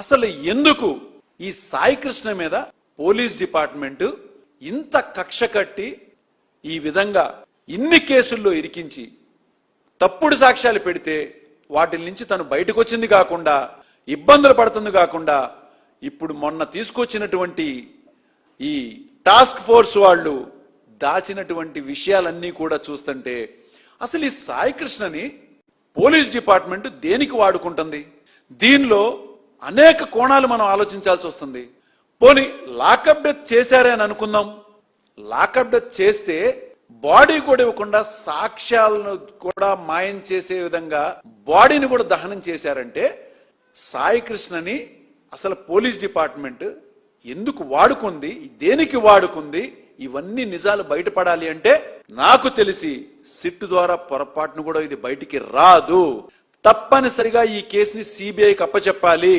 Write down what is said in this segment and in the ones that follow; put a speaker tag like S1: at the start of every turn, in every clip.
S1: అసలు ఎందుకు ఈ సాయి కృష్ణ మీద పోలీస్ డిపార్ట్మెంట్ ఇంత కక్ష కట్టి ఈ విధంగా ఇన్ని కేసుల్లో ఇరికించి తప్పుడు సాక్ష్యాలు పెడితే వాటి నుంచి తను బయటకు వచ్చింది కాకుండా ఇబ్బందులు పడుతుంది కాకుండా ఇప్పుడు మొన్న తీసుకొచ్చినటువంటి ఈ టాస్క్ ఫోర్స్ వాళ్ళు దాచినటువంటి విషయాలన్నీ కూడా చూస్తుంటే అసలు ఈ సాయి కృష్ణని పోలీస్ డిపార్ట్మెంట్ దేనికి వాడుకుంటుంది? దీనిలో అనేక కోణాలు మనం ఆలోచించాల్సి వస్తుంది. పోనీ లాకప్ డెత్ చేశారే అని అనుకుందాం. లాకప్ డెత్ చేస్తే బాడీ కూడా ఇవ్వకుండా సాక్ష్యాలను కూడా మాయం చేసే విధంగా బాడీని కూడా దహనం చేశారంటే సాయి కృష్ణని అసలు పోలీస్ డిపార్ట్మెంట్ ఎందుకు వాడుకుంది, దేనికి వాడుకుంది? ఇవన్నీ నిజాలు బయటపడాలి అంటే నాకు తెలిసి సిట్ ద్వారా పొరపాటును కూడా ఇది బయటికి రాదు. తప్పనిసరిగా ఈ కేసుని సిబిఐకి అప్పచెప్పాలి.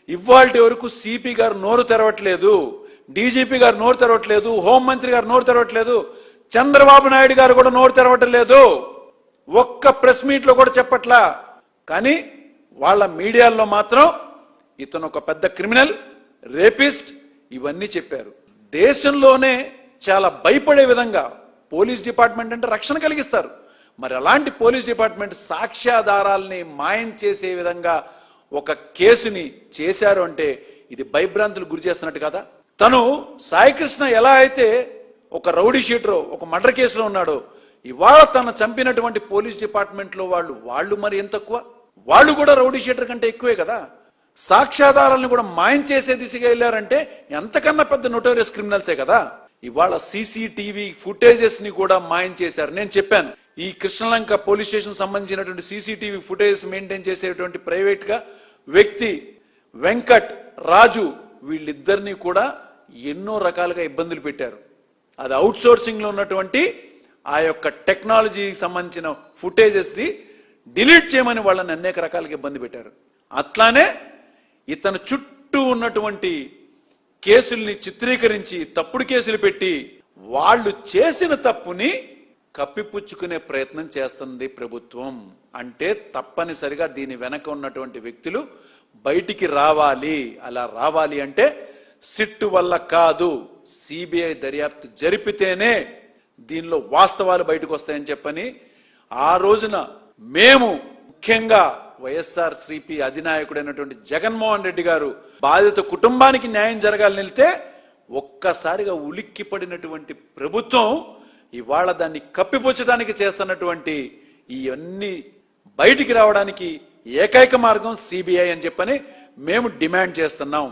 S1: ఇవాల్టి వరకు సిపి గారు నోరు తెరవట్లేదు, డీజీపీ గారు నోరు తెరవట్లేదు, హోంమంత్రి గారు నోరు తెరవట్లేదు, చంద్రబాబు నాయుడు గారు కూడా నోరు తెరవట్లేదు. ఒక్క ప్రెస్ మీట్ లో కూడా చెప్పట్లా. కానీ వాళ్ళ మీడియాల్లో మాత్రం ఇతను ఒక పెద్ద క్రిమినల్, రేపిస్ట్ ఇవన్నీ చెప్పారు. దేశంలోనే చాలా భయపడే విధంగా పోలీస్ డిపార్ట్మెంట్ అంటే రక్షణ కలిగిస్తారు. మరి అలాంటి పోలీస్ డిపార్ట్మెంట్ సాక్ష్యాధారాల్ని మాయం చేసే విధంగా ఒక కేసుని చేశారు అంటే ఇది భయభ్రాంతులు గురి చేస్తున్నట్టు కదా. తను సాయి కృష్ణ ఎలా అయితే ఒక రౌడీ షీటర్, ఒక మర్డర్ కేసులో ఉన్నాడో, ఇవాళ తను చంపినటువంటి పోలీస్ డిపార్ట్మెంట్ లో వాళ్ళు మరి ఎంత తక్కువ? వాళ్ళు కూడా రౌడీ షీటర్ కంటే ఎక్కువే కదా. సాక్ష్యాధారాలను కూడా మాయం చేసే దిశగా వెళ్ళారంటే ఎంతకన్నా పెద్ద నోటోరియస్ క్రిమినల్సే కదా. ఇవాళ సీసీటీవీ ఫుటేజెస్ ని కూడా మాయం చేశారు. నేను చెప్పాను, ఈ కృష్ణలంక పోలీస్ స్టేషన్ సంబంధించినటువంటి సీసీటీవీ ఫుటేజెస్ మెయింటైన్ చేసేటువంటి ప్రైవేట్ గా వ్యక్తి వెంకట్ రాజు, వీళ్ళిద్దరినీ కూడా ఎన్నో రకాలుగా ఇబ్బందులు పెట్టారు. అది అవుట్ సోర్సింగ్ లో ఉన్నటువంటి ఆ యొక్క టెక్నాలజీకి సంబంధించిన ఫుటేజెస్ ది డిలీట్ చేయమని వాళ్ళని అనేక రకాలుగా ఇబ్బంది పెట్టారు. అట్లానే ఇతను చుట్టూ ఉన్నటువంటి కేసుల్ని చిత్రీకరించి తప్పుడు కేసులు పెట్టి వాళ్ళు చేసిన తప్పుని కప్పిపుచ్చుకునే ప్రయత్నం చేస్తుంది ప్రభుత్వం. అంటే తప్పనిసరిగా దీని వెనక ఉన్నటువంటి వ్యక్తులు బయటికి రావాలి. అలా రావాలి అంటే సిట్టు వల్ల కాదు, సిబిఐ దర్యాప్తు జరిపితేనే దీనిలో వాస్తవాలు బయటకు వస్తాయని చెప్పని ఆ రోజున మేము ముఖ్యంగా వైఎస్ఆర్సీపీ అధినాయకుడైనటువంటి జగన్మోహన్ రెడ్డి గారు బాధిత కుటుంబానికి న్యాయం జరగాలని వెళ్తే ఒక్కసారిగా ఉలిక్కి పడినటువంటి ప్రభుత్వం ఇవాళ దాన్ని కప్పిపుచ్చడానికి చేస్తున్నటువంటి ఇవన్నీ బయటికి రావడానికి ఏకైక మార్గం సిబిఐ అని చెప్పని మేము డిమాండ్ చేస్తున్నాం.